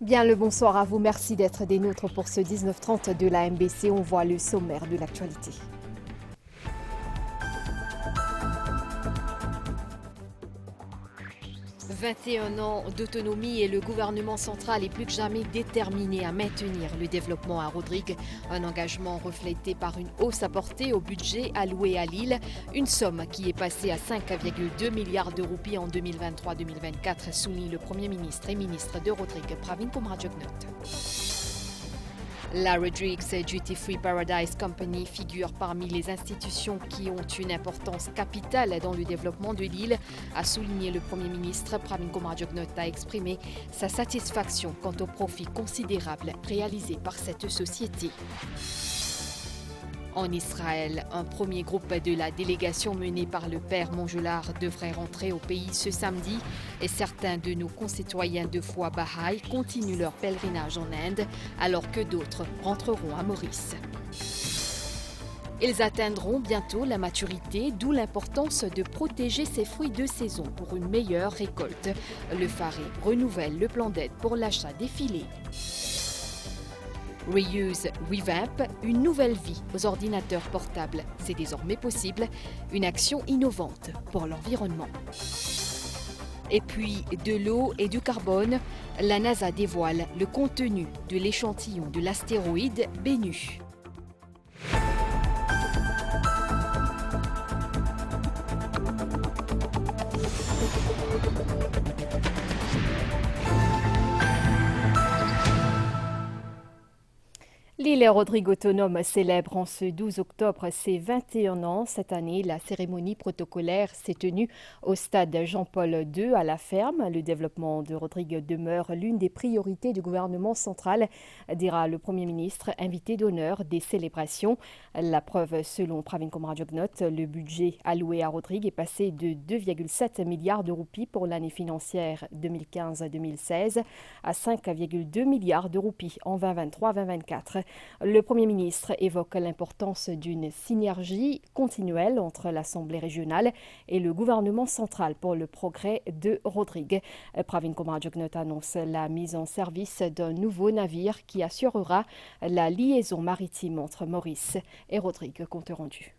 Bien le bonsoir à vous, merci d'être des nôtres pour ce 19h30 de la MBC. On voit le sommaire de l'actualité. « 21 ans d'autonomie et le gouvernement central est plus que jamais déterminé à maintenir le développement à Rodrigue. Un engagement reflété par une hausse apportée au budget alloué à l'île, une somme qui est passée à 5,2 milliards de roupies en 2023-2024, souligne le Premier ministre et ministre de Rodrigue, Pravin Kumar-Jugnauth. La Rodrigues Duty Free Paradise Company figure parmi les institutions qui ont une importance capitale dans le développement de l'île, a souligné le Premier ministre. Pravin Kumar-Jugnauth a exprimé sa satisfaction quant aux profits considérables réalisés par cette société. En Israël, un premier groupe de la délégation menée par le père Mongelard devrait rentrer au pays ce samedi et certains de nos concitoyens de foi Baha'i continuent leur pèlerinage en Inde alors que d'autres rentreront à Maurice. Ils atteindront bientôt la maturité, d'où l'importance de protéger ces fruits de saison pour une meilleure récolte. Le Fari renouvelle le plan d'aide pour l'achat des filets. Reuse, Revamp, une nouvelle vie aux ordinateurs portables. C'est désormais possible, une action innovante pour l'environnement. Et puis, de l'eau et du carbone, la NASA dévoile le contenu de l'échantillon de l'astéroïde Bennu. L'île Rodrigue autonome célèbre en ce 12 octobre ses 21 ans. Cette année, la cérémonie protocolaire s'est tenue au stade Jean-Paul II à la ferme. Le développement de Rodrigue demeure l'une des priorités du gouvernement central, dira le Premier ministre, invité d'honneur des célébrations. La preuve, selon Pravin Kumar-Jugnauth, le budget alloué à Rodrigue est passé de 2,7 milliards de roupies pour l'année financière 2015-2016 à 5,2 milliards de roupies en 2023-2024. Le Premier ministre évoque l'importance d'une synergie continuelle entre l'Assemblée régionale et le gouvernement central pour le progrès de Rodrigue. Pravin Kumar-Jugnauth annonce la mise en service d'un nouveau navire qui assurera la liaison maritime entre Maurice et Rodrigue. Compte rendu.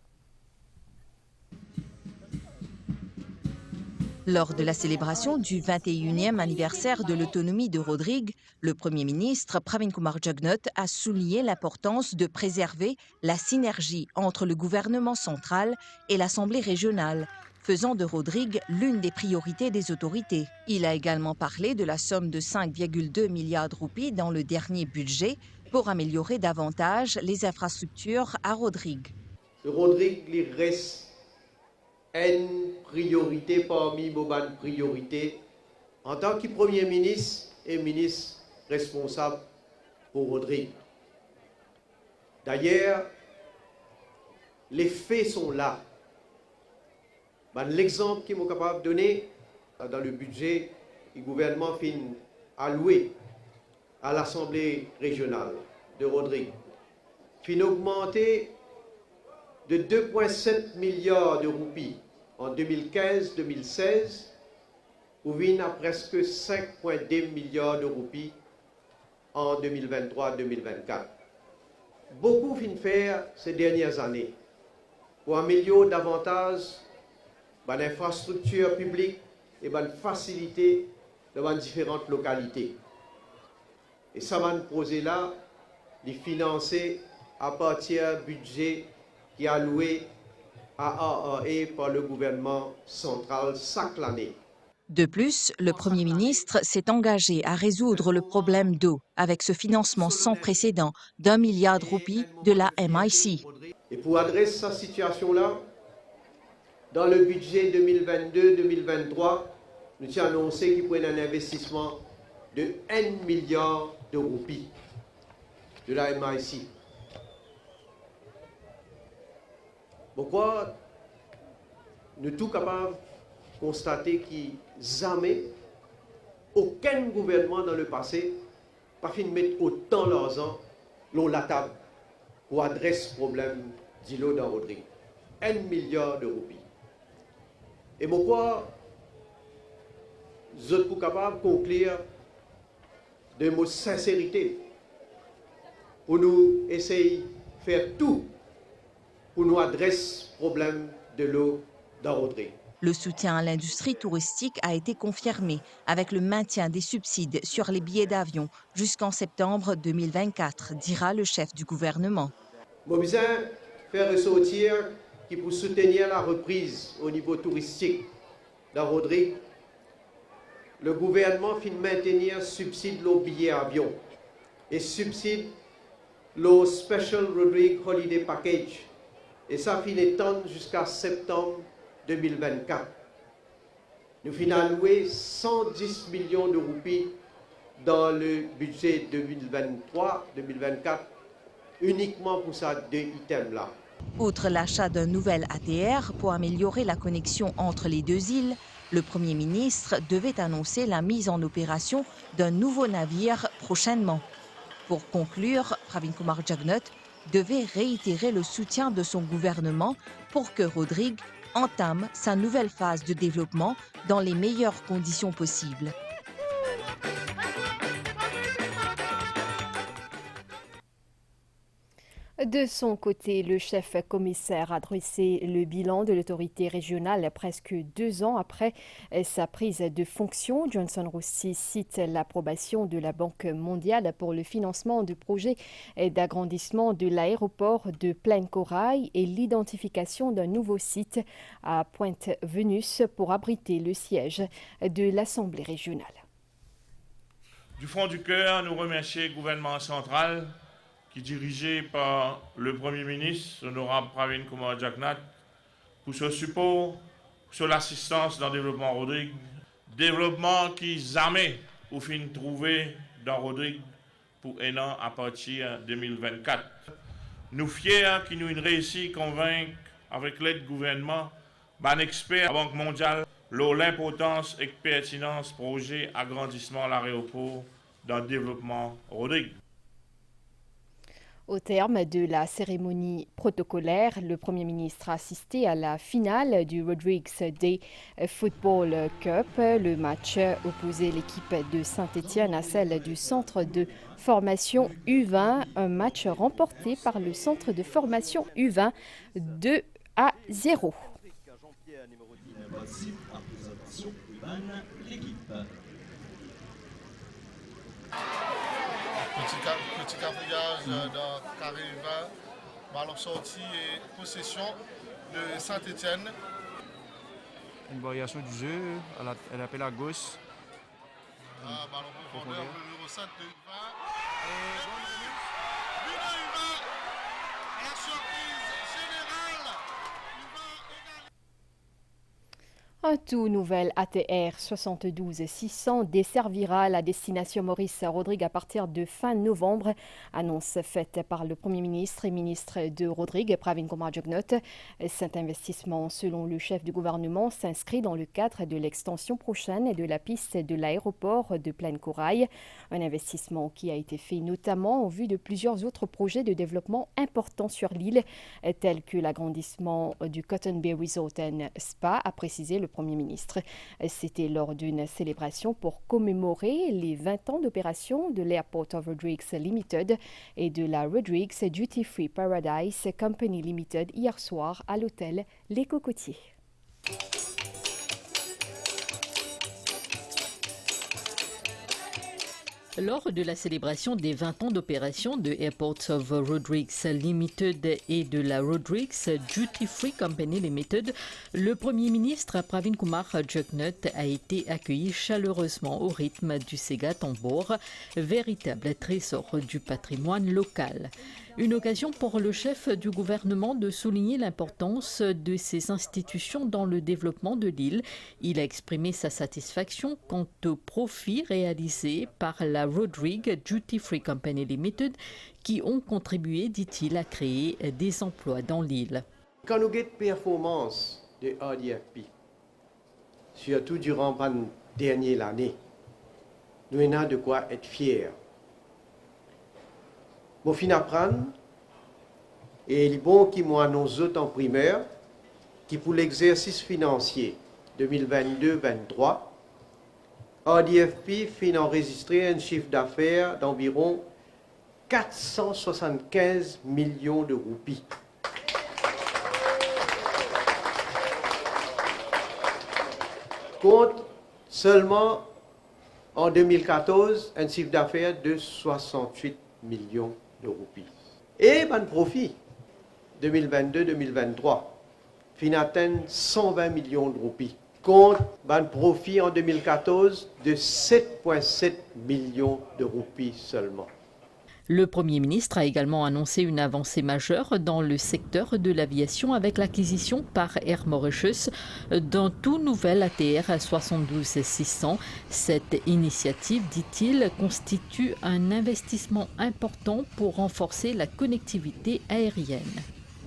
Lors de la célébration du 21e anniversaire de l'autonomie de Rodrigue, le Premier ministre Pravin Kumar-Jugnauth a souligné l'importance de préserver la synergie entre le gouvernement central et l'Assemblée régionale, faisant de Rodrigue l'une des priorités des autorités. Il a également parlé de la somme de 5,2 milliards de roupies dans le dernier budget pour améliorer davantage les infrastructures à Rodrigue. Rodrigue reste une priorité parmi vos priorités en tant que Premier ministre et ministre responsable pour Rodrigue. D'ailleurs, les faits sont là. L'exemple que je suis capable de donner dans le budget du gouvernement fin alloué à l'Assemblée régionale de Rodrigue, fin augmenté de 2,7 milliards de roupies en 2015-2016 pour venir à presque 5,2 milliards de roupies en 2023-2024. Beaucoup viennent faire ces dernières années pour améliorer davantage l'infrastructure publique et faciliter dans différentes localités. Et ça va nous poser là, de financer à partir du budget qui est alloué à AAE par le gouvernement central chaque année. De plus, le Premier ministre s'est engagé à résoudre le problème d'eau avec ce financement sans précédent d'1 milliard de roupies de la MIC. Et pour adresser cette situation-là, dans le budget 2022-2023, nous avons annoncé qu'il pourrait y avoir un investissement de 1 milliard de roupies de la MIC. Pourquoi nous sommes tous capables de constater que jamais aucun gouvernement dans le passé n'a pas mettre autant d'argent sur la table pour adresser ce problème d'îlot dans Rodrigue. 1 milliard de roupies. Et pourquoi vous êtes capables de conclure de notre sincérité pour nous essayer de faire tout pour nous adresser le problème de l'eau dans Rodrigue. Le soutien à l'industrie touristique a été confirmé avec le maintien des subsides sur les billets d'avion jusqu'en septembre 2024, dira le chef du gouvernement. Mon besoin faire ressortir qui pour soutenir la reprise au niveau touristique dans Rodrigue, le gouvernement finit maintenir subside le billet avion et subside le Special Rodrigue Holiday Package. Et ça finit étendre jusqu'à septembre 2024. Nous finissons alloué 110 millions de roupies dans le budget 2023-2024 uniquement pour ces deux items-là. Outre l'achat d'un nouvel ATR pour améliorer la connexion entre les deux îles, le Premier ministre devait annoncer la mise en opération d'un nouveau navire prochainement. Pour conclure, Pravin Kumar Jugnauth devait réitérer le soutien de son gouvernement pour que Rodrigue entame sa nouvelle phase de développement dans les meilleures conditions possibles. De son côté, le chef commissaire a dressé le bilan de l'autorité régionale presque 2 ans après sa prise de fonction. Johnson Roussi cite l'approbation de la Banque mondiale pour le financement du projet d'agrandissement de l'aéroport de Plaine Corail et l'identification d'un nouveau site à Pointe-Venus pour abriter le siège de l'Assemblée régionale. Du fond du cœur, nous remercions le gouvernement central qui est dirigé par le Premier ministre, honorable Pravin Kumar Jugnauth, pour ce support, sur l'assistance dans le développement Rodrigue. Développement qui jamais au fin trouvé dans Rodrigue pour un an à partir de 2024. Nous fiers qui nous réussi convaincre avec l'aide du gouvernement, un expert de la Banque mondiale, l'importance et pertinence projet agrandissement de l'aéroport dans le développement Rodrigue. Au terme de la cérémonie protocolaire, le Premier ministre a assisté à la finale du Rodrigues Day Football Cup. Le match opposait l'équipe de Saint-Étienne à celle du centre de formation U20. Un match remporté par le centre de formation U20 2-0. Petit quadrillage dans carré 20, ballon sorti et possession de Saint-Étienne. Une variation du jeu, elle appelle à gauche. Ballon profondeur, le numéro 7 de 20. But de 20. La surprise générale. Un tout nouvel ATR 72-600 desservira la destination Maurice Rodrigue à partir de fin novembre. Annonce faite par le Premier ministre et ministre de Rodrigue, Pravin Kumar Jugnauth. Cet investissement, selon le chef du gouvernement, s'inscrit dans le cadre de l'extension prochaine de la piste de l'aéroport de Plaine Corail. Un investissement qui a été fait notamment en vue de plusieurs autres projets de développement importants sur l'île, tels que l'agrandissement du Cotton Bay Resort and Spa, a précisé le Premier ministre. C'était lors d'une célébration pour commémorer les 20 ans d'opération de l'Airport of Rodrigues Limited et de la Rodrigues Duty Free Paradise Company Limited hier soir à l'hôtel Les Cocotiers. Lors de la célébration des 20 ans d'opération de Airports of Rodrigues Limited et de la Rodrigues Duty Free Company Limited, le Premier ministre Pravin Kumar Jugnauth a été accueilli chaleureusement au rythme du Sega Tambour, véritable trésor du patrimoine local. Une occasion pour le chef du gouvernement de souligner l'importance de ces institutions dans le développement de l'île. Il a exprimé sa satisfaction quant aux profits réalisés par la Rodrigues Duty Free Company Limited qui ont contribué, dit-il, à créer des emplois dans l'île. Quand nous avons performance de RDFP, surtout durant la dernière année, nous avons de quoi être fiers. Mon fin apprendre, et il est bon qui moi nos autres en primaire, qui pour l'exercice financier 2022-2023, RDFP fin enregistré un chiffre d'affaires d'environ 475 millions de roupies. Contre seulement en 2014 un chiffre d'affaires de 68 millions de roupies. Et ben profit 2022-2023 fin atteint 120 millions de roupies. Contre un profit en 2014 de 7,7 millions de roupies seulement. Le Premier ministre a également annoncé une avancée majeure dans le secteur de l'aviation avec l'acquisition par Air Mauritius d'un tout nouvel ATR 72600. Cette initiative, dit-il, constitue un investissement important pour renforcer la connectivité aérienne.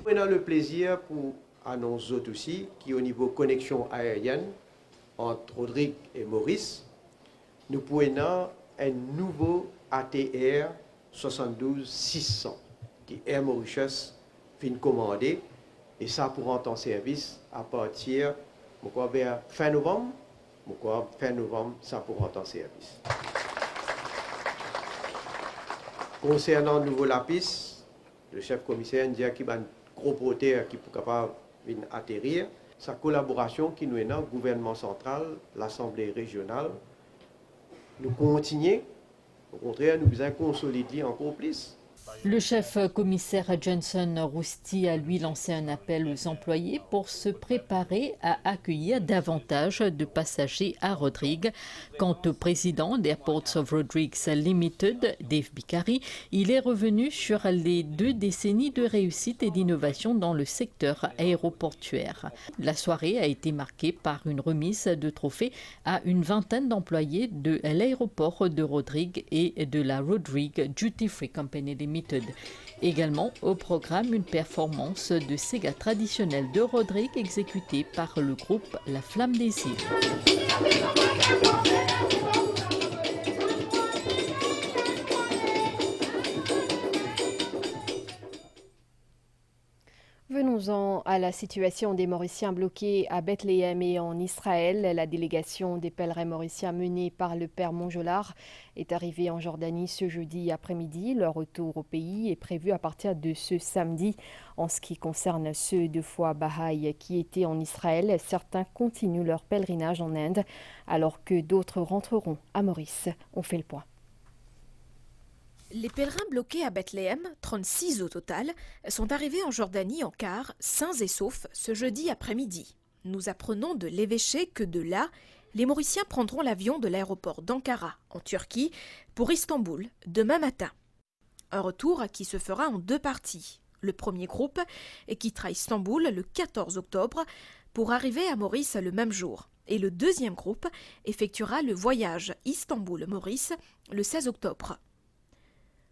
On a le plaisir pour annoncer aussi qu'au niveau connexion aérienne entre Rodrigue et Maurice, nous pouvons un nouveau ATR 72600 qui Air Mauritius fin commander et ça pour entrer en service à partir vers fin novembre. Fin novembre, ça pour entrer en service. Concernant le nouveau lapis, le chef commissaire dit qu'il y a un gros protéa qui est capable d'atterrir. Sa collaboration qui nous est dans le gouvernement central, l'Assemblée régionale, nous continuons. Au contraire, nous devons consolider encore plus. Le chef commissaire Johnson Rousty a lui lancé un appel aux employés pour se préparer à accueillir davantage de passagers à Rodrigue. Quant au président d'Airports of Rodrigues Limited, Dave Bicari, il est revenu sur les 2 décennies de réussite et d'innovation dans le secteur aéroportuaire. La soirée a été marquée par une remise de trophées à une vingtaine d'employés de l'aéroport de Rodrigue et de la Rodrigue Duty Free Company Limited. Également au programme une performance de Sega traditionnelle de Rodrigue exécutée par le groupe La Flamme des Îles. Venons-en à la situation des Mauriciens bloqués à Bethléem et en Israël. La délégation des pèlerins mauriciens menée par le père Mongelard est arrivée en Jordanie ce jeudi après-midi. Leur retour au pays est prévu à partir de ce samedi. En ce qui concerne ceux de foi Baha'i qui étaient en Israël, certains continuent leur pèlerinage en Inde alors que d'autres rentreront à Maurice. On fait le point. Les pèlerins bloqués à Bethléem, 36 au total, sont arrivés en Jordanie en car, sains et saufs, ce jeudi après-midi. Nous apprenons de l'évêché que de là, les Mauriciens prendront l'avion de l'aéroport d'Ankara, en Turquie, pour Istanbul, demain matin. Un retour qui se fera en 2 parties. Le premier groupe quittera Istanbul le 14 octobre pour arriver à Maurice le même jour. Et le deuxième groupe effectuera le voyage Istanbul-Maurice le 16 octobre.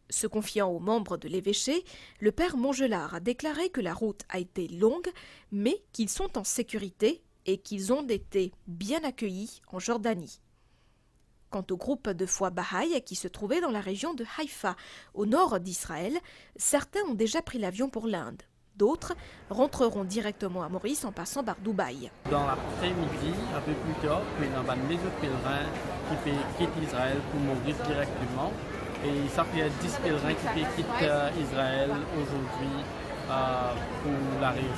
Se confiant aux membres de l'évêché, le père Mongelard a déclaré que la route a été longue, mais qu'ils sont en sécurité et qu'ils ont été bien accueillis en Jordanie. Quant au groupe de foi Baha'i qui se trouvait dans la région de Haïfa, au nord d'Israël, certains ont déjà pris l'avion pour l'Inde. D'autres rentreront directement à Maurice en passant par Dubaï. Dans l'après-midi, un peu plus tard, il y a les autres pèlerins qui quittent Israël pour Maurice directement. Et ça fait 10 pèlerins qui quittent Israël aujourd'hui pour la réussite.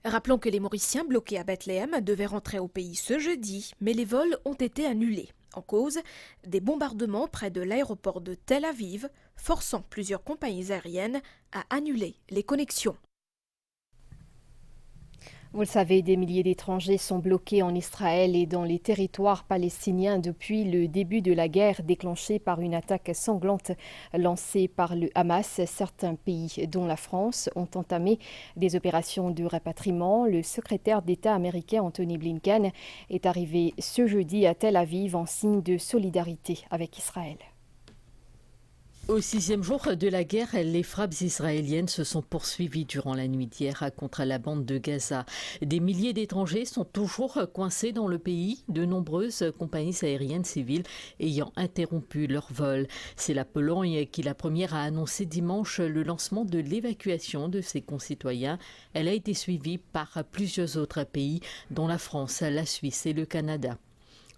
Rappelons que les Mauriciens bloqués à Bethléem devaient rentrer au pays ce jeudi, mais les vols ont été annulés. En cause, des bombardements près de l'aéroport de Tel Aviv, forçant plusieurs compagnies aériennes à annuler les connexions. Vous le savez, des milliers d'étrangers sont bloqués en Israël et dans les territoires palestiniens depuis le début de la guerre déclenchée par une attaque sanglante lancée par le Hamas. Certains pays, dont la France, ont entamé des opérations de rapatriement. Le secrétaire d'État américain Anthony Blinken est arrivé ce jeudi à Tel Aviv en signe de solidarité avec Israël. Au 6e jour de la guerre, les frappes israéliennes se sont poursuivies durant la nuit d'hier contre la bande de Gaza. Des milliers d'étrangers sont toujours coincés dans le pays, de nombreuses compagnies aériennes civiles ayant interrompu leur vol. C'est la Pologne qui, la première, a annoncé dimanche le lancement de l'évacuation de ses concitoyens. Elle a été suivie par plusieurs autres pays, dont la France, la Suisse et le Canada.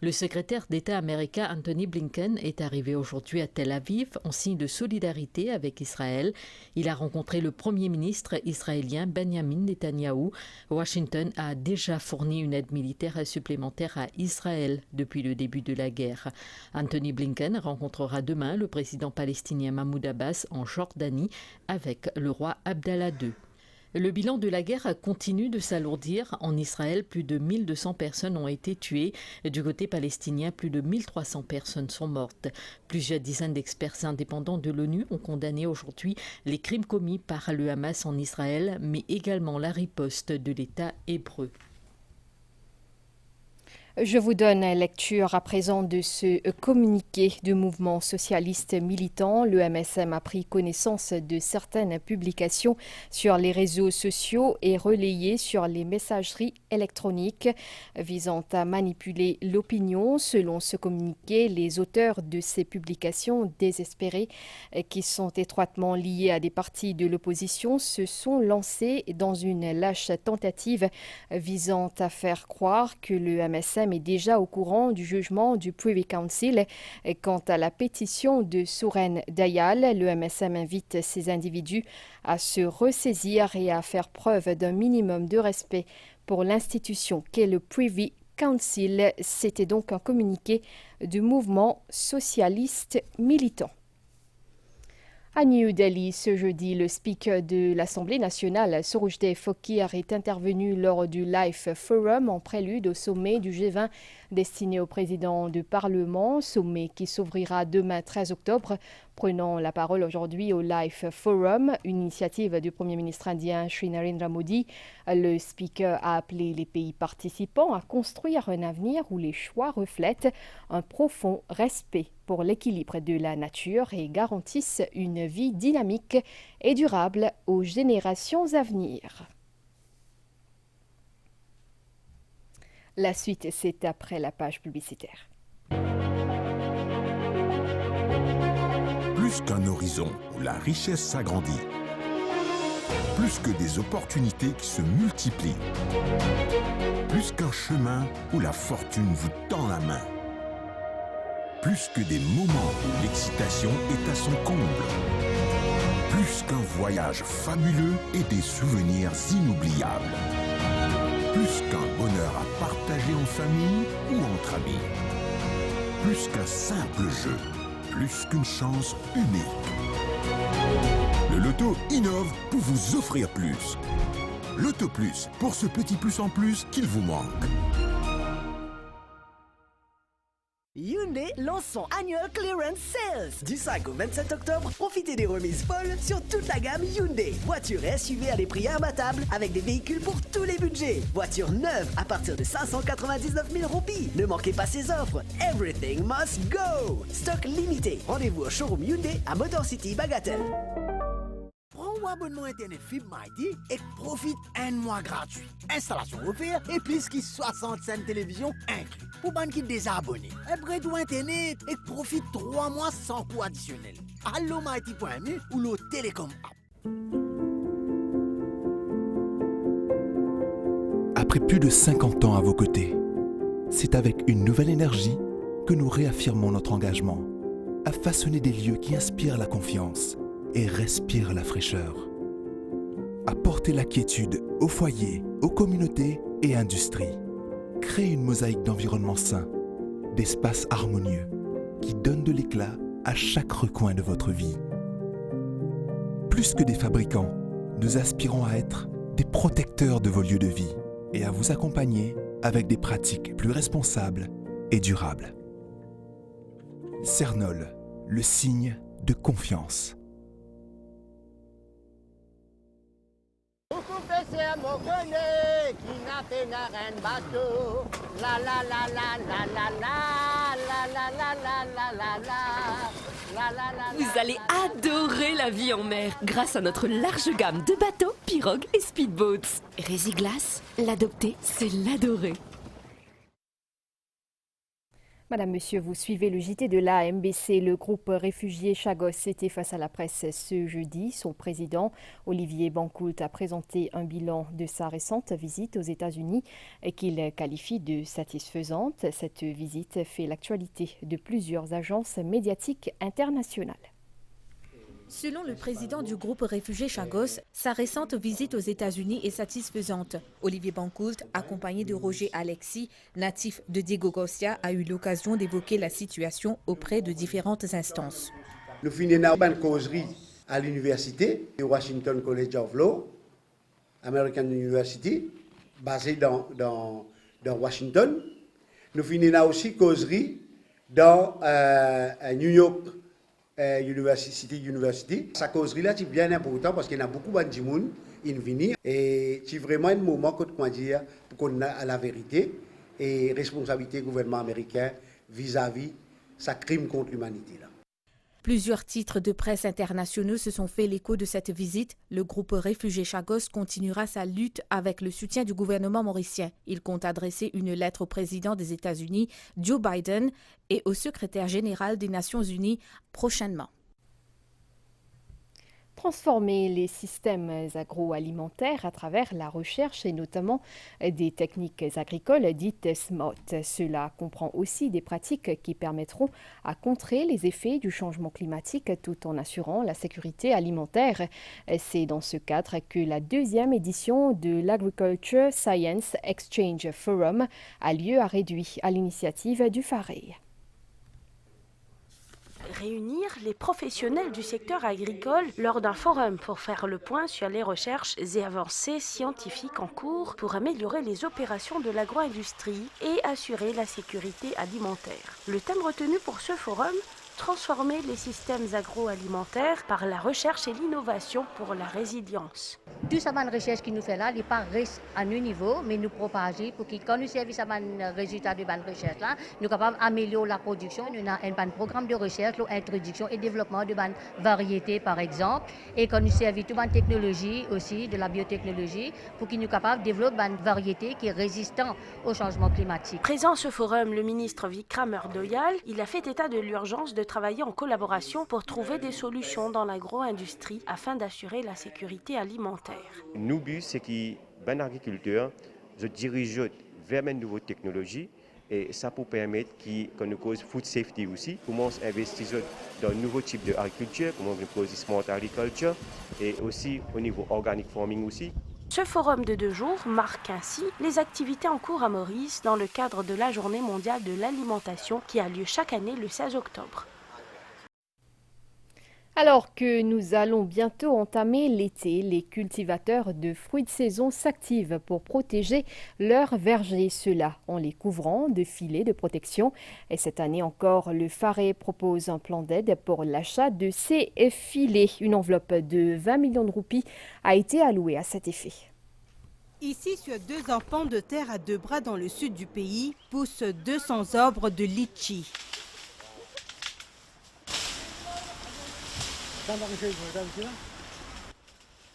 Le secrétaire d'État américain Anthony Blinken est arrivé aujourd'hui à Tel Aviv en signe de solidarité avec Israël. Il a rencontré le Premier ministre israélien Benjamin Netanyahou. Washington a déjà fourni une aide militaire supplémentaire à Israël depuis le début de la guerre. Anthony Blinken rencontrera demain le président palestinien Mahmoud Abbas en Jordanie avec le roi Abdallah II. Le bilan de la guerre continue de s'alourdir. En Israël, plus de 1200 personnes ont été tuées. Du côté palestinien, plus de 1300 personnes sont mortes. Plusieurs dizaines d'experts indépendants de l'ONU ont condamné aujourd'hui les crimes commis par le Hamas en Israël, mais également la riposte de l'État hébreu. Je vous donne lecture à présent de ce communiqué du mouvement socialiste militant. Le MSM a pris connaissance de certaines publications sur les réseaux sociaux et relayées sur les messageries électroniques visant à manipuler l'opinion. Selon ce communiqué, les auteurs de ces publications désespérées, qui sont étroitement liés à des partis de l'opposition, se sont lancés dans une lâche tentative visant à faire croire que le MSM est déjà au courant du jugement du Privy Council. Quant à la pétition de Souren Dayal, le MSM invite ces individus à se ressaisir et à faire preuve d'un minimum de respect pour l'institution qu'est le Privy Council. C'était donc un communiqué du mouvement socialiste militant. À New Delhi, ce jeudi, le speaker de l'Assemblée nationale, Surojday Phokir, est intervenu lors du Life Forum en prélude au sommet du G20 destiné au président du Parlement, sommet qui s'ouvrira demain 13 octobre. Prenant la parole aujourd'hui au Life Forum, une initiative du Premier ministre indien Sri Narendra Modi, le speaker a appelé les pays participants à construire un avenir où les choix reflètent un profond respect pour l'équilibre de la nature et garantissent une vie dynamique et durable aux générations à venir. La suite, c'est après la page publicitaire. Plus qu'un horizon où la richesse s'agrandit, plus que des opportunités qui se multiplient, plus qu'un chemin où la fortune vous tend la main, plus que des moments où l'excitation est à son comble, plus qu'un voyage fabuleux et des souvenirs inoubliables, plus qu'un bonheur à partager en famille ou entre amis, plus qu'un simple jeu, plus qu'une chance unique. Le Loto innove pour vous offrir plus. Loto Plus, pour ce petit plus en plus qu'il vous manque. Hyundai lance son Annual Clearance Sales. Du 5 au 27 octobre, profitez des remises folles sur toute la gamme Hyundai. Voitures et SUV à des prix imbattables avec des véhicules pour tous les budgets. Voitures neuves à partir de 599 000 roupies. Ne manquez pas ces offres. Everything must go. Stock limité. Rendez-vous au showroom Hyundai à Motor City, Bagatelle. Prends un abonnement Internet Fibre Mighty et profite un mois gratuit. Installation offerte et plus que 60 cents télévision inclus. Pour ban qui déjà abonné. Upgrade ou Internet et profite 3 mois sans coût additionnel. Allo mighty.mu ou le Télécom App. Après plus de 50 ans à vos côtés, c'est avec une nouvelle énergie que nous réaffirmons notre engagement à façonner des lieux qui inspirent la confiance et respirent la fraîcheur. À porter la quiétude aux foyers, aux communautés et industries. Créer une mosaïque d'environnements sains, d'espaces harmonieux qui donnent de l'éclat à chaque recoin de votre vie. Plus que des fabricants, nous aspirons à être des protecteurs de vos lieux de vie et à vous accompagner avec des pratiques plus responsables et durables. Cernol, le signe de confiance. Vous allez adorer la vie en mer grâce à notre large gamme de bateaux, pirogues et speedboats. Résiglace, l'adopter, c'est l'adorer. Madame, Monsieur, vous suivez le JT de la MBC. Le groupe réfugié Chagos était face à la presse ce jeudi. Son président, Olivier Bancoult, a présenté un bilan de sa récente visite aux États-Unis qu'il qualifie de satisfaisante. Cette visite fait l'actualité de plusieurs agences médiatiques internationales. Selon le président du groupe réfugié Chagos, sa récente visite aux États-Unis est satisfaisante. Olivier Bancoult, accompagné de Roger Alexis, natif de Diego Garcia, a eu l'occasion d'évoquer la situation auprès de différentes instances. Nous finissons une causerie à l'université, le Washington College of Law, American University, basée dans Washington. Nous finissons aussi une causerie dans New York University. Sa causerie là c'est bien important parce qu'il y a beaucoup de gens qui viennent et c'est vraiment un moment qu'on dire pour qu'on a la vérité et responsabilité du gouvernement américain vis-à-vis sa crime contre l'humanité là. Plusieurs titres de presse internationaux se sont fait l'écho de cette visite. Le groupe réfugié Chagos continuera sa lutte avec le soutien du gouvernement mauricien. Il compte adresser une lettre au président des États-Unis, Joe Biden, et au secrétaire général des Nations Unies prochainement. Transformer les systèmes agroalimentaires à travers la recherche et notamment des techniques agricoles dites SMART. Cela comprend aussi des pratiques qui permettront à contrer les effets du changement climatique tout en assurant la sécurité alimentaire. C'est dans ce cadre que la deuxième édition de l'Agriculture Science Exchange Forum a lieu à Réduit à l'initiative du FAREI. Réunir les professionnels du secteur agricole lors d'un forum pour faire le point sur les recherches et avancées scientifiques en cours pour améliorer les opérations de l'agro-industrie et assurer la sécurité alimentaire. Le thème retenu pour ce forum, transformer les systèmes agroalimentaires par la recherche et l'innovation pour la résilience. Tout ça, la recherche qui nous fait là, n'est pas reste à un niveau, mais nous propager pour que quand nous servons à résultat de la recherche là, nous sommes capables d'améliorer la production. Nous avons un programme de recherche, l'introduction et développement de variétés par exemple, et quand nous servons toute la technologie aussi, de la biotechnologie, pour que nous sommes capables de développer une variété qui est résistante au changement climatique. Présent à ce forum, le ministre Vikram Urdoyal, il a fait état de l'urgence de travailler en collaboration pour trouver des solutions dans l'agro-industrie afin d'assurer la sécurité alimentaire. Nous, but, c'est que les agriculteurs se dirigent vers une nouvelle technologie et ça peut permettre qu'on nous cause food safety aussi, comment investir dans un nouveau type d'agriculture, comment on cause smart agriculture et aussi au niveau organic farming aussi. Ce forum de 2 jours marque ainsi les activités en cours à Maurice dans le cadre de la Journée mondiale de l'alimentation qui a lieu chaque année le 16 octobre. Alors que nous allons bientôt entamer l'été, les cultivateurs de fruits de saison s'activent pour protéger leurs vergers, cela en les couvrant de filets de protection. Et cette année encore, le FAREI propose un plan d'aide pour l'achat de ces filets. Une enveloppe de 20 millions de roupies a été allouée à cet effet. Ici, sur 2 arpents de terre à 2 bras dans le sud du pays, poussent 200 arbres de litchi.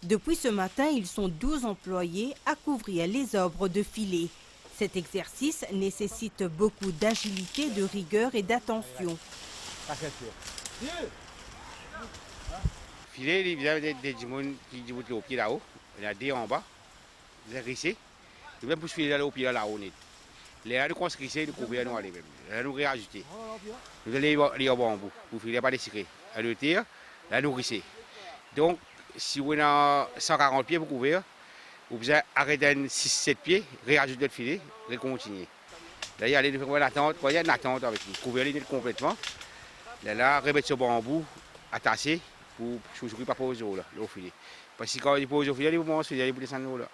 Depuis ce matin, ils sont 12 employés à couvrir les arbres de filets. Cet exercice nécessite beaucoup d'agilité, de rigueur et d'attention. Filet, il y a des gens qui vont au pied là-haut, il y a des en bas, ils sont rissés, ils vont pousser là au pied là-haut. Les gens qui sont rissés, ils couvrir nous aller même, ils nous réajuster. Nous allons les en bout, pour filer pas les secrets. À le tir, la nourrice. Donc, si vous avez 140 pieds pour couvrir, vous avez arrêté 6-7 pieds, réajouter le filet, et continuer. Là, il y a une attente, il y a une attente avec vous. Couvrir les complètement. Là, remettre ce bambou, attaché, pour ne pas poser au filet. Parce que quand il pose au filet, il va descendre là.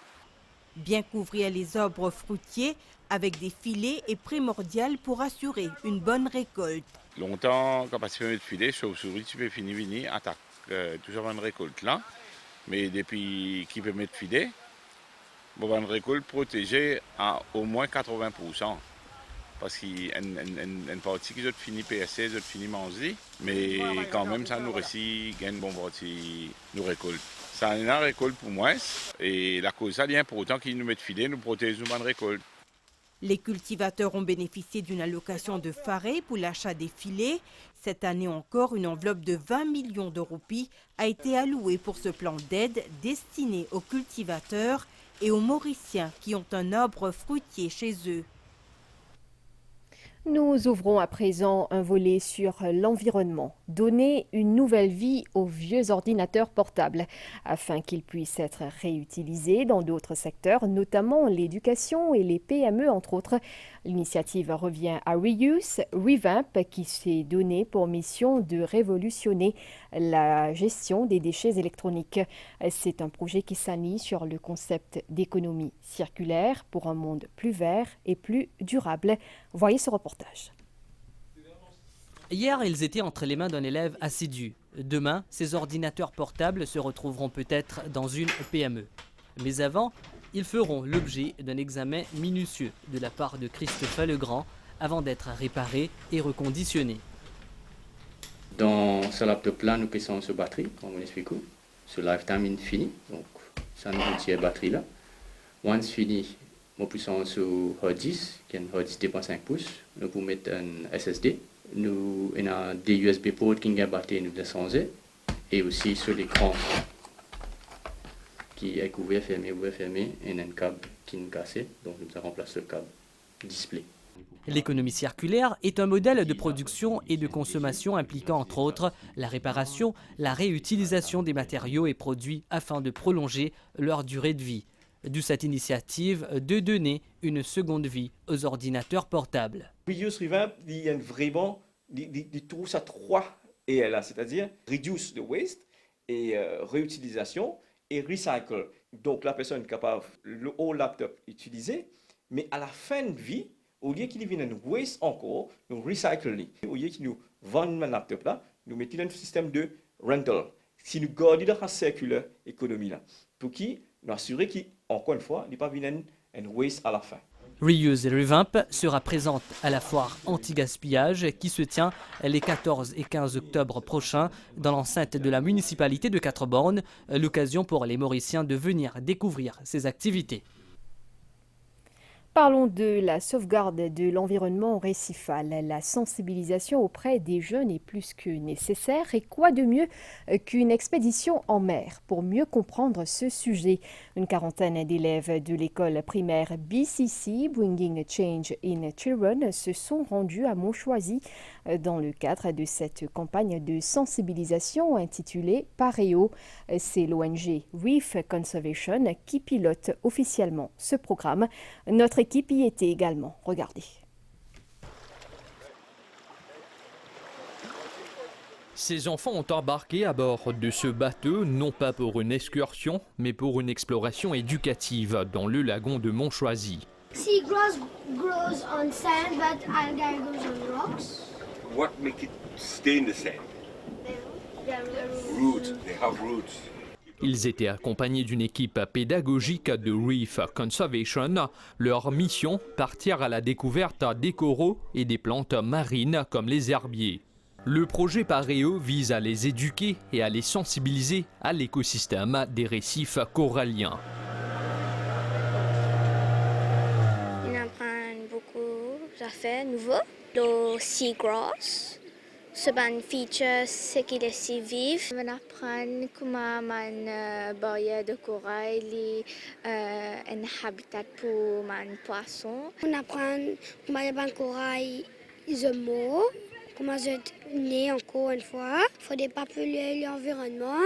Bien couvrir les arbres fruitiers avec des filets est primordial pour assurer une bonne récolte. Longtemps, quand tu fais mettre filet, chauve-souris, tu peux finir, attaque toujours une récolte là. Mais depuis qu'il peut mettre filet, on va une récolte protégée à au moins 80%. Parce qu'il y a une partie qui finit PSC, qui finit manger, mais quand même ça nourrit, gagne une bonne partie de récolte. Ça a une récolte pour moi, et la cause ça vient pour autant qu'ils nous mettent filet, nous protègent une bonne récolte. Les cultivateurs ont bénéficié d'une allocation de faré pour l'achat des filets. Cette année encore, une enveloppe de 20 millions de roupies a été allouée pour ce plan d'aide destiné aux cultivateurs et aux Mauriciens qui ont un arbre fruitier chez eux. Nous ouvrons à présent un volet sur l'environnement. Donner une nouvelle vie aux vieux ordinateurs portables afin qu'ils puissent être réutilisés dans d'autres secteurs, notamment l'éducation et les PME entre autres. L'initiative revient à Reuse, Revamp qui s'est donné pour mission de révolutionner la gestion des déchets électroniques. C'est un projet qui s'aligne sur le concept d'économie circulaire pour un monde plus vert et plus durable. Voyez ce reportage. Hier, ils étaient entre les mains d'un élève assidu. Demain, ces ordinateurs portables se retrouveront peut-être dans une PME. Mais avant, ils feront l'objet d'un examen minutieux de la part de Christophe Legrand avant d'être réparés et reconditionnés. Dans ce laptop-là, nous passons sur batterie, comme on explique, sur lifetime infini. Donc, ça nous retire la batterie là. Once fini, nous poussons sur hard disk, qui est un hard disk de 2.5 pouces. Nous pouvons mettre un SSD. Nous avons des USB ports qui ont une batterie, nous descendons. Et aussi sur l'écran qui est ouvert, fermé, et un câble qui est cassé. Donc, nous remplaçons le câble display. L'économie circulaire est un modèle de production et de consommation impliquant entre autres la réparation, la réutilisation des matériaux et produits afin de prolonger leur durée de vie. D'où cette initiative de donner une seconde vie aux ordinateurs portables. Reuse Revamp, il y a vraiment, il trouve ça 3 et là, c'est-à-dire reduce the waste et réutilisation et recycle. Donc la personne est capable le haut laptop utiliser, mais à la fin de vie, au lieu qu'il vienne un waste encore, nous recycle. Au lieu qu'il nous vende un laptop là, nous mettons un système de rental. Si nous gardons dans la circulaire économie là, pour qui nous assurer qu'encore une fois, il n'y a pas un waste à la fin. Reuse et Revamp sera présente à la foire anti-gaspillage qui se tient les 14 et 15 octobre prochains dans l'enceinte de la municipalité de Quatre-Bornes, l'occasion pour les Mauriciens de venir découvrir ces activités. Parlons de la sauvegarde de l'environnement récifal. La sensibilisation auprès des jeunes est plus que nécessaire. Et quoi de mieux qu'une expédition en mer pour mieux comprendre ce sujet? Une quarantaine d'élèves de l'école primaire BCC, Bringing Change in Children, se sont rendus à Montchoisy dans le cadre de cette campagne de sensibilisation intitulée Pareo. C'est l'ONG Reef Conservation qui pilote officiellement ce programme. Notre équipe y était également. Regardez. Ces enfants ont embarqué à bord de ce bateau, non pas pour une excursion, mais pour une exploration éducative dans le lagon de Montchoisy. Seagrass grows on sand, but algae grows on rocks. What makes it stay in the sand? Roots. They have roots. Ils étaient accompagnés d'une équipe pédagogique de Reef Conservation. Leur mission, partir à la découverte des coraux et des plantes marines comme les herbiers. Le projet Pareo vise à les éduquer et à les sensibiliser à l'écosystème des récifs coralliens. On apprend beaucoup d'affaires nouvelles. Le seagrass. Ce ban feature, c'est qu'il est si vif. On apprend comment une barrière de corail un habitat pour un poisson. On apprend comment le corail est mort, comment c'est né encore une fois. Il ne faut pas polluer l'environnement.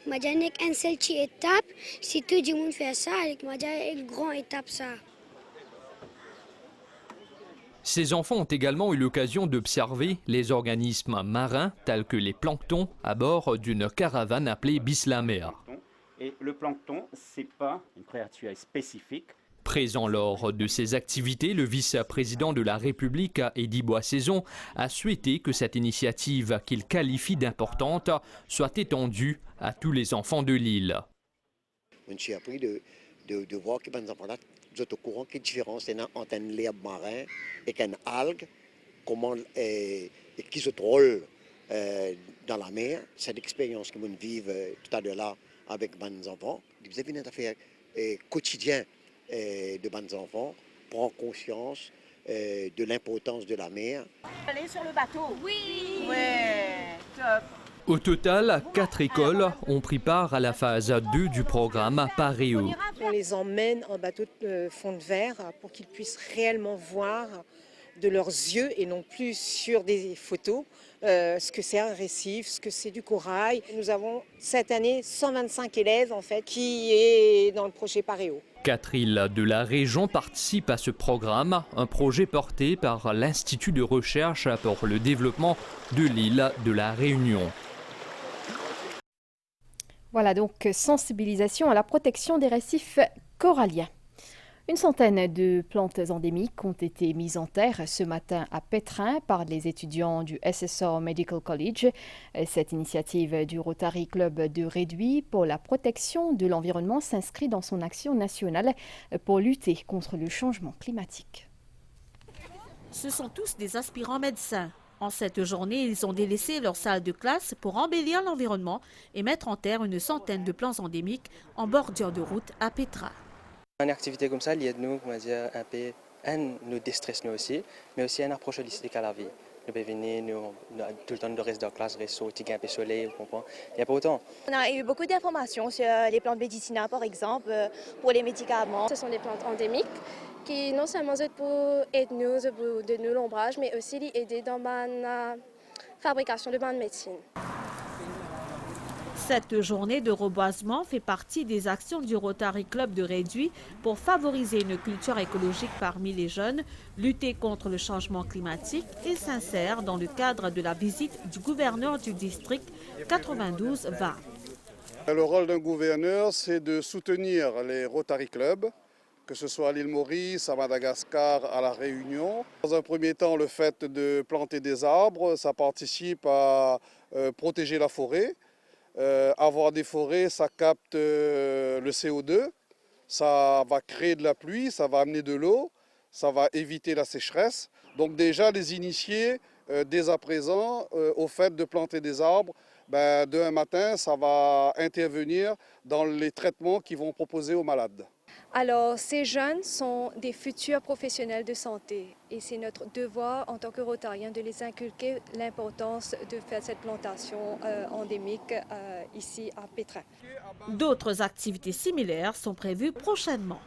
On a une seule étape. Si tout le monde fait ça, on a une grande étape ça. Ces enfants ont également eu l'occasion d'observer les organismes marins tels que les planctons à bord d'une caravane appelée Bislamer. Et le plancton, ce n'est pas une créature spécifique. Présent lors de ces activités, le vice-président de la République, Eddy Boissaison, a souhaité que cette initiative qu'il qualifie d'importante soit étendue à tous les enfants de l'île. J'ai appris de voir que les enfants-là, vous êtes au courant qu'il y a une différence entre un l'herbe marin et une algue, comment qui se trouvent dans la mer. C'est l'expérience que nous vivons tout à l'heure là avec les enfants. Vous avez une affaire quotidienne de les enfants prend conscience de l'importance de la mer. Aller sur le bateau. Oui. Ouais. Top. Au total, 4 écoles ont pris part à la phase 2 du programme Paréo. On les emmène en bateau de fond de verre pour qu'ils puissent réellement voir de leurs yeux et non plus sur des photos ce que c'est un récif, ce que c'est du corail. Nous avons cette année 125 élèves en fait qui est dans le projet Paréo. 4 îles de la région participent à ce programme, un projet porté par l'Institut de recherche pour le développement de l'île de la Réunion. Voilà donc sensibilisation à la protection des récifs coralliens. Une centaine de plantes endémiques ont été mises en terre ce matin à Pétrin par les étudiants du SSR Medical College. Cette initiative du Rotary Club de Réduit pour la protection de l'environnement s'inscrit dans son action nationale pour lutter contre le changement climatique. Ce sont tous des aspirants médecins. En cette journée, ils ont délaissé leur salle de classe pour embellir l'environnement et mettre en terre une centaine de plants endémiques en bordure de route à Pétrin. Une activité comme ça, l'aide-nous, on va dire, un peu, nous déstresse nous aussi, mais aussi une approche holistique à la vie. Nous pouvons venir, tout le temps, de rester dans la classe, rester un peu soleil, vous comprenez. Il n'y a pas autant. On a eu beaucoup d'informations sur les plantes médicinales, par exemple, pour les médicaments. Ce sont des plantes endémiques qui non seulement aident pour aider nous, de nous l'ombrage, mais aussi aider dans la fabrication de bonnes médecines. Cette journée de reboisement fait partie des actions du Rotary Club de Réduit pour favoriser une culture écologique parmi les jeunes, lutter contre le changement climatique et s'insère dans le cadre de la visite du gouverneur du district 92-20. Le rôle d'un gouverneur, c'est de soutenir les Rotary Clubs, que ce soit à l'île Maurice, à Madagascar, à La Réunion. Dans un premier temps, le fait de planter des arbres, ça participe à protéger la forêt. Avoir des forêts, ça capte le CO2, ça va créer de la pluie, ça va amener de l'eau, ça va éviter la sécheresse. Donc déjà, les initier dès à présent au fait de planter des arbres, demain matin, ça va intervenir dans les traitements qu'ils vont proposer aux malades. Alors, ces jeunes sont des futurs professionnels de santé et c'est notre devoir en tant que Rotariens de les inculquer l'importance de faire cette plantation endémique ici à Pétrin. D'autres activités similaires sont prévues prochainement.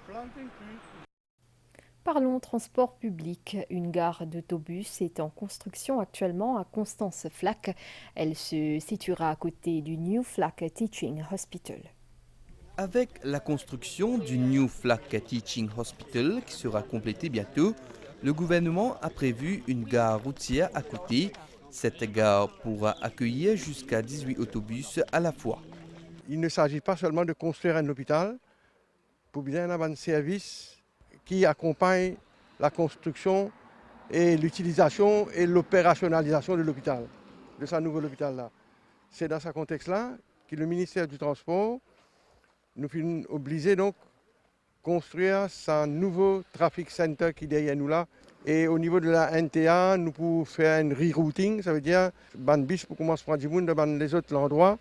Parlons transport public. Une gare d'autobus est en construction actuellement à Constance-Flac. Elle se situera à côté du New Flac Teaching Hospital. Avec la construction du New Flac Teaching Hospital qui sera complétée bientôt, le gouvernement a prévu une gare routière à côté. Cette gare pourra accueillir jusqu'à 18 autobus à la fois. Il ne s'agit pas seulement de construire un hôpital, pour bien avoir un service qui accompagne la construction et l'utilisation et l'opérationnalisation de l'hôpital, de ce nouvel hôpital-là. C'est dans ce contexte-là que le ministère du Transport nous sommes obligés donc construire ce nouveau traffic center qui est derrière nous là. Et au niveau de la NTA, nous pouvons faire un rerouting, ça veut dire ban bis pour commencer à prendre du monde dans les autres endroits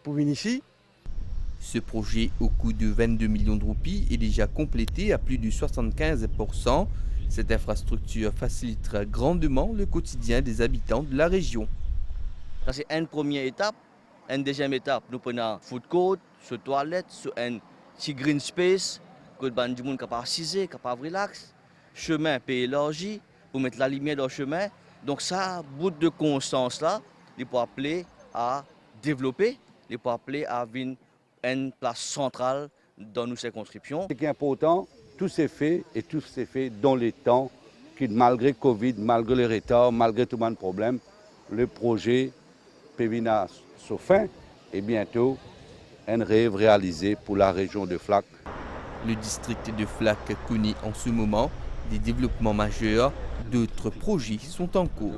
pour venir ici. Ce projet au coût de 22 millions de roupies est déjà complété à plus de 75%. Cette infrastructure facilitera grandement le quotidien des habitants de la région. Ça c'est une première étape. Une deuxième étape, nous prenons food court, sur toilette, sur un petit green space, que le monde est capable d'assiser, capable de relax. Chemin peut élargi pour mettre la lumière dans le chemin. Donc ça, bout de constance là, il peut appeler à développer, il peut appeler à venir une place centrale dans nos circonscriptions. Ce qui est important, tout s'est fait et tout s'est fait dans les temps, que malgré Covid, malgré les retards, malgré tout le problème, le projet peut venir à sa fin et bientôt un rêve réalisé pour la région de Flac. Le district de Flac connaît en ce moment des développements majeurs. D'autres projets sont en cours.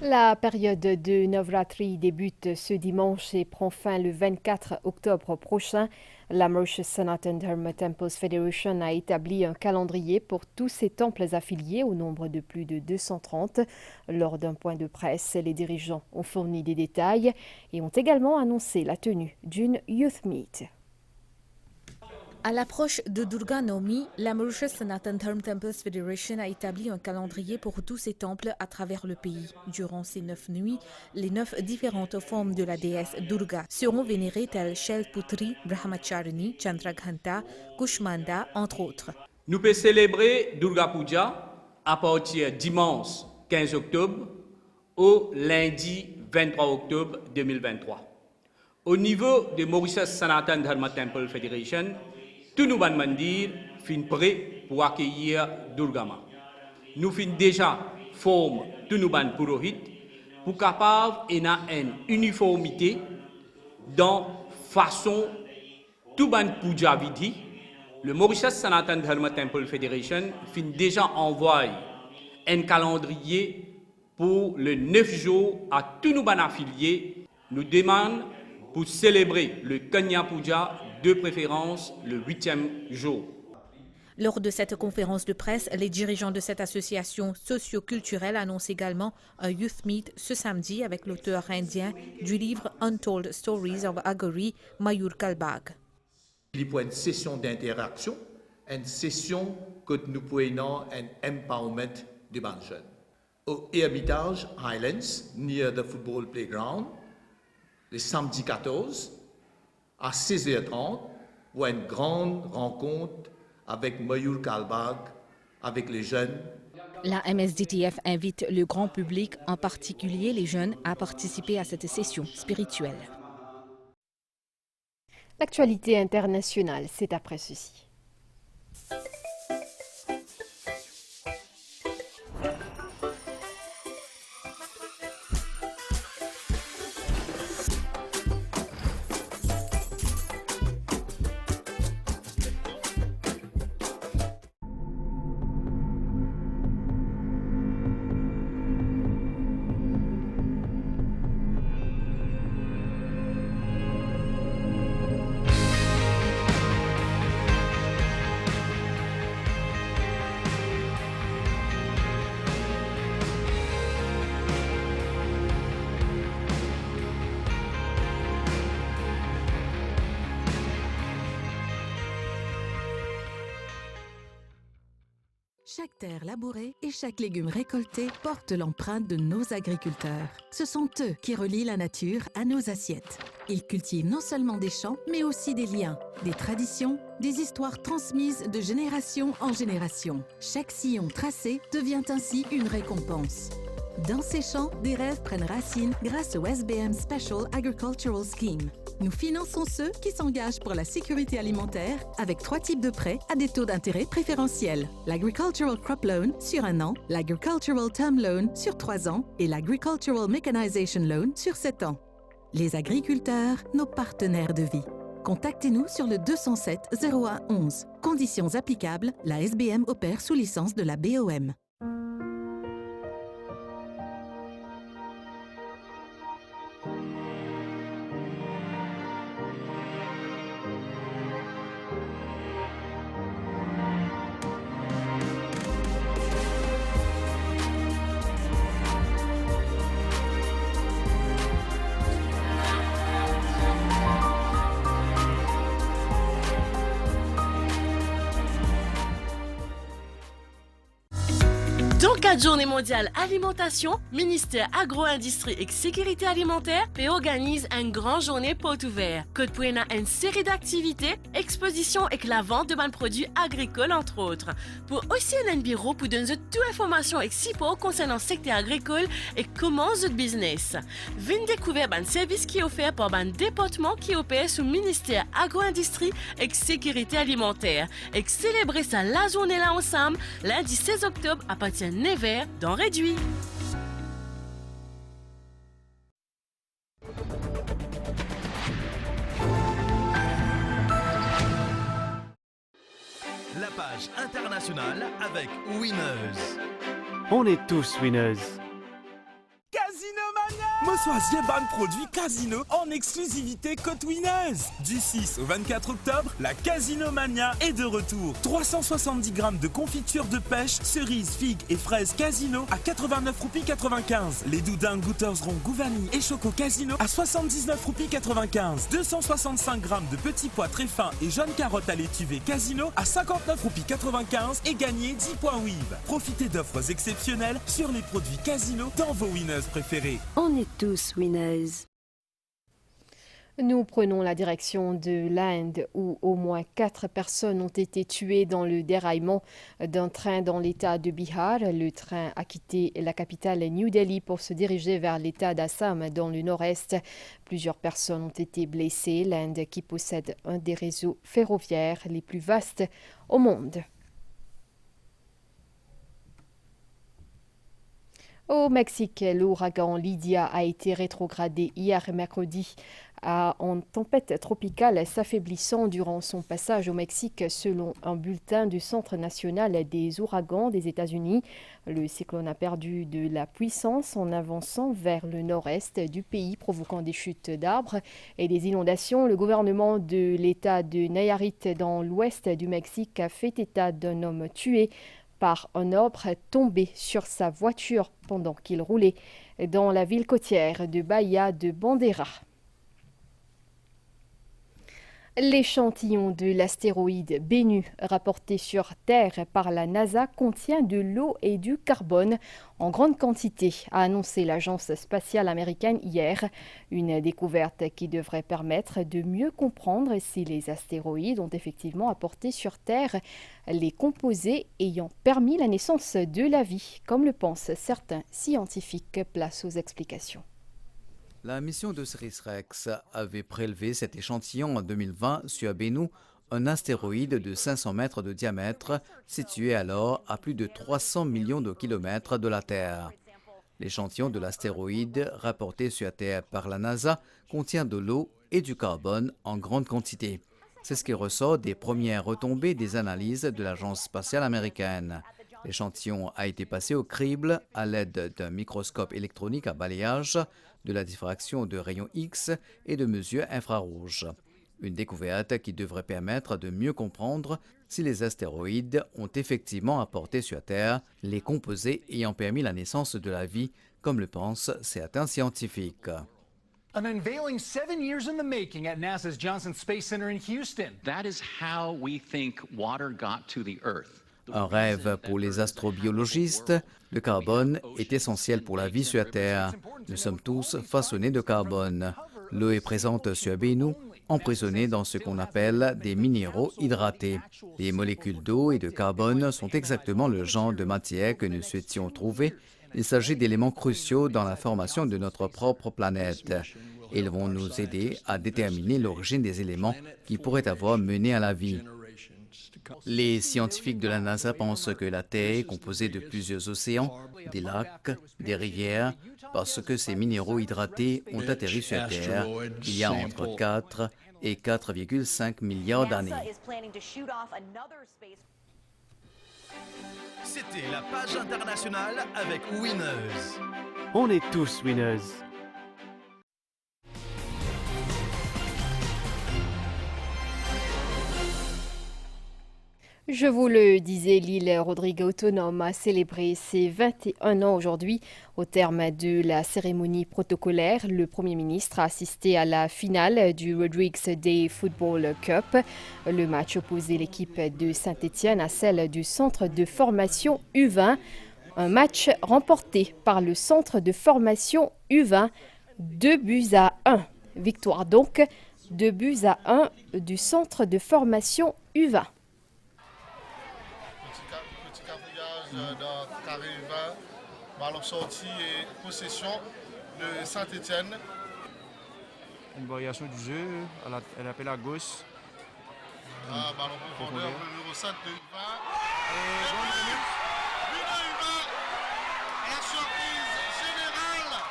La période de Navratri débute ce dimanche et prend fin le 24 octobre prochain. La Mauritius Sanathan Dharma Temples Federation a établi un calendrier pour tous ces temples affiliés au nombre de plus de 230. Lors d'un point de presse, les dirigeants ont fourni des détails et ont également annoncé la tenue d'une Youth Meet. À l'approche de Durga Navami, la Mauritius Sanatan Dharma Temples Federation a établi un calendrier pour tous ces temples à travers le pays. Durant ces 9 nuits, les 9 différentes formes de la déesse Durga seront vénérées telles Shailputri, Brahmacharini, Chandraghanta, Kushmanda, entre autres. Nous pouvons célébrer Durga Puja à partir de dimanche 15 octobre au lundi 23 octobre 2023. Au niveau de Mauritius Sanatan Dharma Temple Federation, tous nos mandirs sont prêts pour accueillir Durgama. Nous sommes déjà formés tous nos purohit pour capable une uniformité dans la façon tout ban puja vidhi. Le Mauritius Sanatan Dharma Temple Federation fait déjà envoyé un calendrier pour le 9 jours à tous nos affiliés. Nous demandons pour célébrer le Kanya Puja, de préférence le 8e jour. Lors de cette conférence de presse, les dirigeants de cette association socio-culturelle annoncent également un Youth Meet ce samedi avec l'auteur indien du livre Untold Stories of Agori, Mayur Kalbag. Il y a une session d'interaction, une session que nous pouvons un empowerment des jeunes. Au Hermitage Highlands, near the football playground, le samedi 14 à 16h30 pour une grande rencontre avec Mayur Kalbag, avec les jeunes. La MSDTF invite le grand public, en particulier les jeunes, à participer à cette session spirituelle. L'actualité internationale, c'est après ceci. Chaque terre labourée et chaque légume récolté portent l'empreinte de nos agriculteurs. Ce sont eux qui relient la nature à nos assiettes. Ils cultivent non seulement des champs, mais aussi des liens, des traditions, des histoires transmises de génération en génération. Chaque sillon tracé devient ainsi une récompense. Dans ces champs, des rêves prennent racine grâce au SBM Special Agricultural Scheme. Nous finançons ceux qui s'engagent pour la sécurité alimentaire avec 3 types de prêts à des taux d'intérêt préférentiels. L'Agricultural Crop Loan sur 1 an, l'Agricultural Term Loan sur 3 ans et l'Agricultural Mechanization Loan sur 7 ans. Les agriculteurs, nos partenaires de vie. Contactez-nous sur le 207 01 11. Conditions applicables, la SBM opère sous licence de la BOM. Dans 4 journées mondiales alimentation, ministère agro-industrie et sécurité alimentaire organise une grande journée porte ouverte. Côte pour une série d'activités, expositions et la vente de produits agricoles entre autres. Pour aussi un bureau pour donner toute information et support concernant le secteur agricole et comment le business. Venez découvrir un service qui est offert par un département qui opère sous le ministère agro-industrie et sécurité alimentaire. Et célébrer ça la journée là ensemble, lundi 16 octobre à partir de 9h dans Réduit. La page internationale avec Winners. On est tous winners. Casino Mania! me choisir ban produit Casino en exclusivité Côte Winners. Du 6 au 24 octobre, la Casino Mania est de retour. 370 grammes de confiture de pêche, cerises, figues et fraises Casino à 89 roupies 95. Les doudins Goûteurseront Gouvani et Choco Casino à 79 roupies 95. 265 grammes de petits pois très fins et jaunes carottes à l'étuvée Casino à 59 roupies 95 et gagnez 10 points Weave. Profitez d'offres exceptionnelles sur les produits Casino dans vos Winners préférés. On est tous winners. Nous prenons la direction de l'Inde où au moins 4 personnes ont été tuées dans le déraillement d'un train dans l'état de Bihar. Le train a quitté la capitale New Delhi pour se diriger vers l'état d'Assam dans le nord-est. Plusieurs personnes ont été blessées. L'Inde qui possède un des réseaux ferroviaires les plus vastes au monde. Au Mexique, l'ouragan Lydia a été rétrogradé hier mercredi en tempête tropicale, s'affaiblissant durant son passage au Mexique selon un bulletin du Centre national des ouragans des États-Unis. Le cyclone a perdu de la puissance en avançant vers le nord-est du pays, provoquant des chutes d'arbres et des inondations. Le gouvernement de l'État de Nayarit dans l'ouest du Mexique a fait état d'un homme tué par un arbre tombé sur sa voiture pendant qu'il roulait dans la ville côtière de Bahia de Bandera. L'échantillon de l'astéroïde Bennu rapporté sur Terre par la NASA contient de l'eau et du carbone en grande quantité, a annoncé l'agence spatiale américaine hier. Une découverte qui devrait permettre de mieux comprendre si les astéroïdes ont effectivement apporté sur Terre les composés ayant permis la naissance de la vie, comme le pensent certains scientifiques. Place aux explications. La mission de CERIS-REx avait prélevé cet échantillon en 2020 sur Bennu, un astéroïde de 500 mètres de diamètre, situé alors à plus de 300 millions de kilomètres de la Terre. L'échantillon de l'astéroïde, rapporté sur Terre par la NASA, contient de l'eau et du carbone en grande quantité. C'est ce qui ressort des premières retombées des analyses de l'Agence spatiale américaine. L'échantillon a été passé au crible à l'aide d'un microscope électronique à balayage, de la diffraction de rayons X et de mesures infrarouges. Une découverte qui devrait permettre de mieux comprendre si les astéroïdes ont effectivement apporté sur Terre les composés ayant permis la naissance de la vie, comme le pensent certains scientifiques. An unveiling 7 years in the making at NASA's Johnson Space Center in Houston. That is how we think water got to the Earth. Un rêve pour les astrobiologistes, le carbone est essentiel pour la vie sur Terre. Nous sommes tous façonnés de carbone. L'eau est présente sur Bennu, emprisonnée dans ce qu'on appelle des minéraux hydratés. Les molécules d'eau et de carbone sont exactement le genre de matière que nous souhaitions trouver. Il s'agit d'éléments cruciaux dans la formation de notre propre planète. Ils vont nous aider à déterminer l'origine des éléments qui pourraient avoir mené à la vie. Les scientifiques de la NASA pensent que la Terre est composée de plusieurs océans, des lacs, des rivières, parce que ces minéraux hydratés ont atterri sur Terre il y a entre 4 et 4,5 milliards d'années. C'était la page internationale avec Winners. On est tous winners. Je vous le disais, l'île Rodrigue autonome a célébré ses 21 ans aujourd'hui. Au terme de la cérémonie protocolaire, le Premier ministre a assisté à la finale du Rodrigues Day Football Cup. Le match opposait l'équipe de Saint-Étienne à celle du centre de formation U20. Un match remporté par le centre de formation U20, 2-1. Victoire donc, 2-1 du centre de formation U20. Dans carré 20, ballon sorti et possession de Saint-Étienne. Une variation du jeu, elle appelle à gauche. Ballon profondeur, le numéro 7 de 20. Et la surprise générale.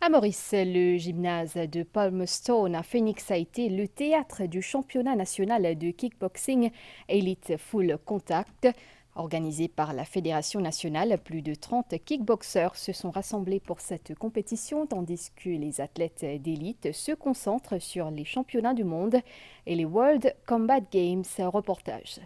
À Maurice, le gymnase de Palmerston à Phoenix a été le théâtre du championnat national de kickboxing Elite Full Contact. Organisée par la Fédération nationale, plus de 30 kickboxers se sont rassemblés pour cette compétition, tandis que les athlètes d'élite se concentrent sur les championnats du monde et les World Combat Games. Reportage.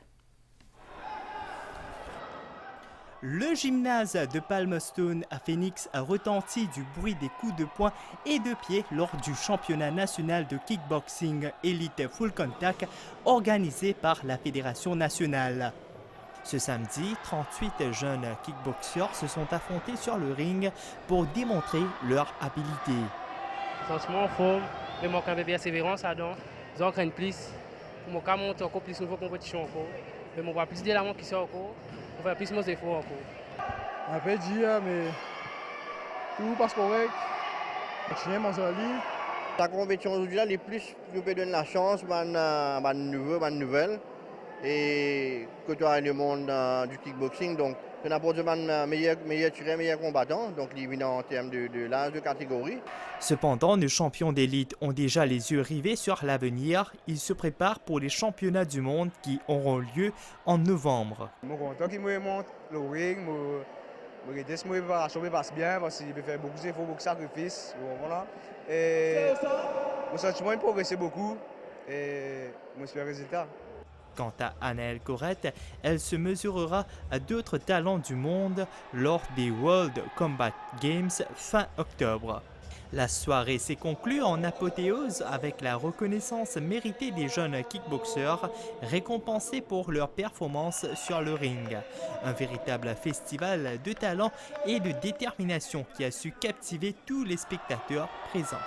Le gymnase de Palmerston à Phoenix a retenti du bruit des coups de poing et de pied lors du championnat national de kickboxing Elite Full Contact organisé par la Fédération nationale. Ce samedi, 38 jeunes kickboxers se sont affrontés sur le ring pour démontrer leur habileté. Sentiment en forme, mais moi quand même persévérance là-dedans, j'en crains plus. Pour moi, monter encore plus nouveau compétition encore, mais moi plus de l'amont qui sort encore. On va plus nos efforts encore. Un peu dur, mais tout passe correct. Je mon joli. La compétition aujourd'hui, les plus nous donne la chance, bonne nouvelle. Et que tu as le monde du kickboxing, donc on a pour de meilleurs tireurs, meilleurs combattants, donc ils viennent en termes de l'âge, de catégorie. Cependant, nos champions d'élite ont déjà les yeux rivés sur l'avenir. Ils se préparent pour les championnats du monde qui auront lieu en novembre. Je suis content qu'ils me montrent le ring, je déteste que la chambre passe bien parce qu'il peut faire beaucoup d'efforts, beaucoup de sacrifices. Voilà. Et mon sentiment est de progresser beaucoup et je suis le résultat. Quant à Anaëlle Corrette, elle se mesurera à d'autres talents du monde lors des World Combat Games fin octobre. La soirée s'est conclue en apothéose avec la reconnaissance méritée des jeunes kickboxers récompensés pour leur performance sur le ring. Un véritable festival de talent et de détermination qui a su captiver tous les spectateurs présents.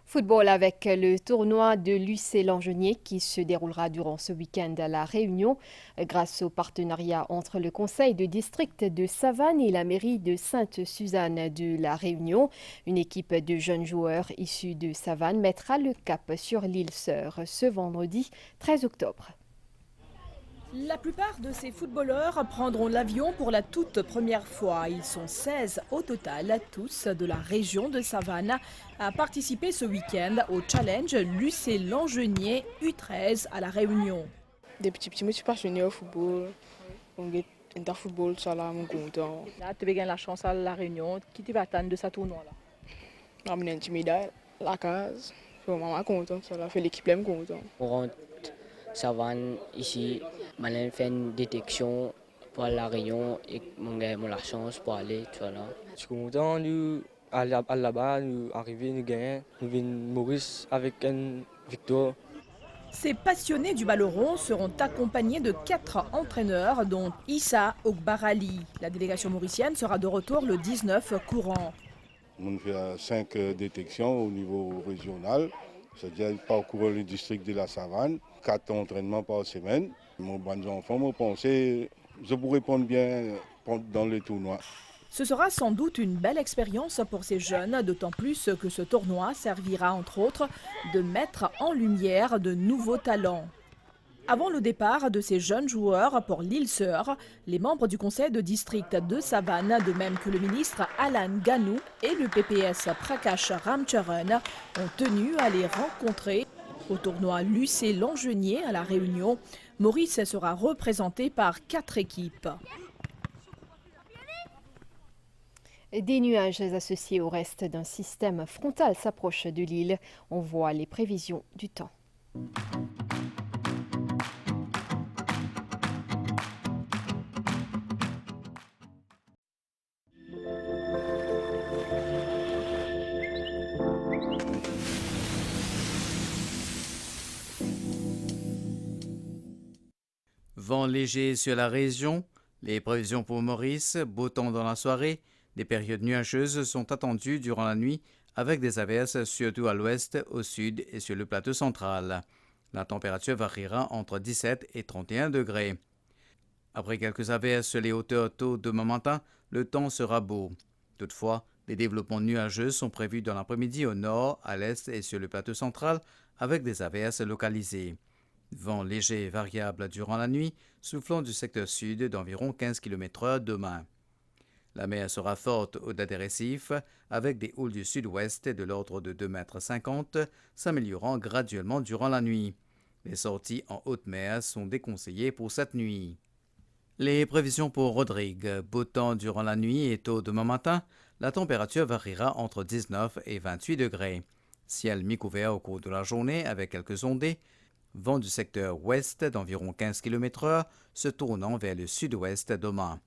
Football avec le tournoi de l'UC Langenier qui se déroulera durant ce week-end à La Réunion. Grâce au partenariat entre le conseil de district de Savane et la mairie de Sainte-Suzanne de La Réunion, une équipe de jeunes joueurs issus de Savane mettra le cap sur l'île Sœur ce vendredi 13 octobre. La plupart de ces footballeurs prendront l'avion pour la toute première fois. Ils sont 16 au total, tous de la région de Savane, à participer ce week-end au challenge l'UC Langenier U13 à La Réunion. Depuis petit, je suis passionné au football. Dans le football, ça là, je suis content. Là, tu as gagné la chance à La Réunion. Qui tu vas attendre de ce tournoi-là? Je suis intimidé, la case. Je suis vraiment content. Ça fait l'équipe, je suis content. Savane ici, je fais une détection pour La Réunion et j'ai la chance pour aller. Tu vois, là. Je suis content d'aller là-bas, d'arriver, de gagner, de venir Maurice avec une victoire. Ces passionnés du ballon seront accompagnés de 4 entraîneurs, dont Issa Ogbarali. La délégation mauricienne sera de retour le 19 courant. On fait 5 détections au niveau régional, c'est-à-dire parcourir le district de la Savane, 4 entraînements par semaine. Mon bon enfant, je pensais je pourrais prendre bien dans les tournois. Ce sera sans doute une belle expérience pour ces jeunes, d'autant plus que ce tournoi servira entre autres de mettre en lumière de nouveaux talents. Avant le départ de ces jeunes joueurs pour l'île Sœur, les membres du conseil de district de Savane, de même que le ministre Alan Ganou et le PPS Prakash Ramcharan, ont tenu à les rencontrer. Au tournoi l'UC Langenier à La Réunion, Maurice sera représenté par 4 équipes. Des nuages associés au reste d'un système frontal s'approchent de l'île. On voit les prévisions du temps. Vent léger sur la région, les prévisions pour Maurice, beau temps dans la soirée, des périodes nuageuses sont attendues durant la nuit avec des averses surtout à l'ouest, au sud et sur le plateau central. La température variera entre 17 et 31 degrés. Après quelques averses sur les hauteurs tôt demain matin, le temps sera beau. Toutefois, des développements nuageux sont prévus dans l'après-midi au nord, à l'est et sur le plateau central avec des averses localisées. Vent léger et variable durant la nuit, soufflant du secteur sud d'environ 15 km/h demain. La mer sera forte au-delà des récifs, avec des houles du sud-ouest de l'ordre de 2,50 m, s'améliorant graduellement durant la nuit. Les sorties en haute mer sont déconseillées pour cette nuit. Les prévisions pour Rodrigue. Beau temps durant la nuit et tôt demain matin. La température variera entre 19 et 28 degrés. Ciel mi-couvert au cours de la journée avec quelques ondées. Vent du secteur ouest d'environ 15 km/h se tournant vers le sud-ouest demain.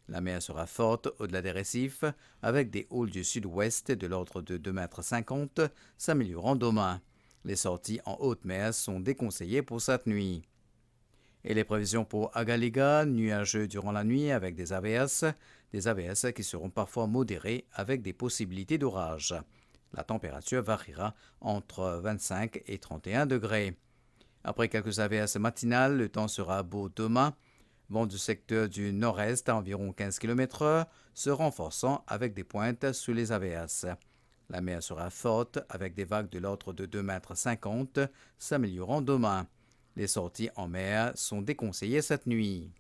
La mer sera forte au-delà des récifs avec des houles du sud-ouest de l'ordre de 2,50 m s'améliorant demain. Les sorties en haute mer sont déconseillées pour cette nuit. Et les prévisions pour Agaliga, nuageux durant la nuit avec des averses qui seront parfois modérées avec des possibilités d'orage. La température variera entre 25 et 31 degrés. Après quelques averses matinales, le temps sera beau demain. Vent du secteur du nord-est à environ 15 km/h, se renforçant avec des pointes sous les averses. La mer sera forte avec des vagues de l'ordre de 2,50 m s'améliorant demain. Les sorties en mer sont déconseillées cette nuit.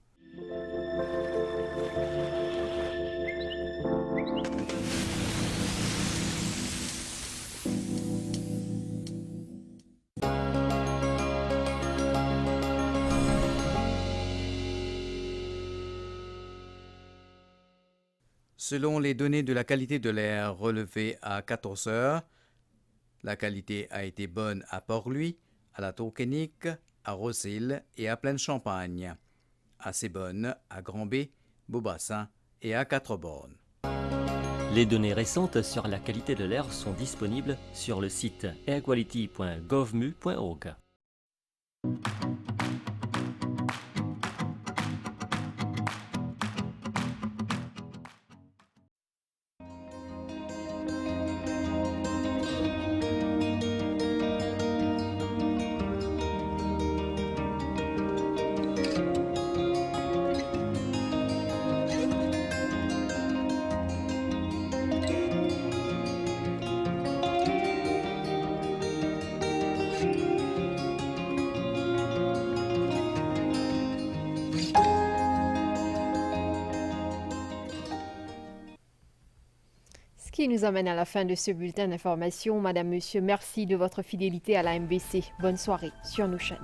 Selon les données de la qualité de l'air relevées à 14 heures, la qualité a été bonne à Port-Louis, à la Tour-Kénic, à Roseville et à Plaine-Champagne. Assez bonne à Grand-Bay, Beaubassin et à Quatre-Bornes. Les données récentes sur la qualité de l'air sont disponibles sur le site airquality.govmu.org. Ce qui nous amène à la fin de ce bulletin d'information. Madame, Monsieur, merci de votre fidélité à la MBC. Bonne soirée sur nos chaînes.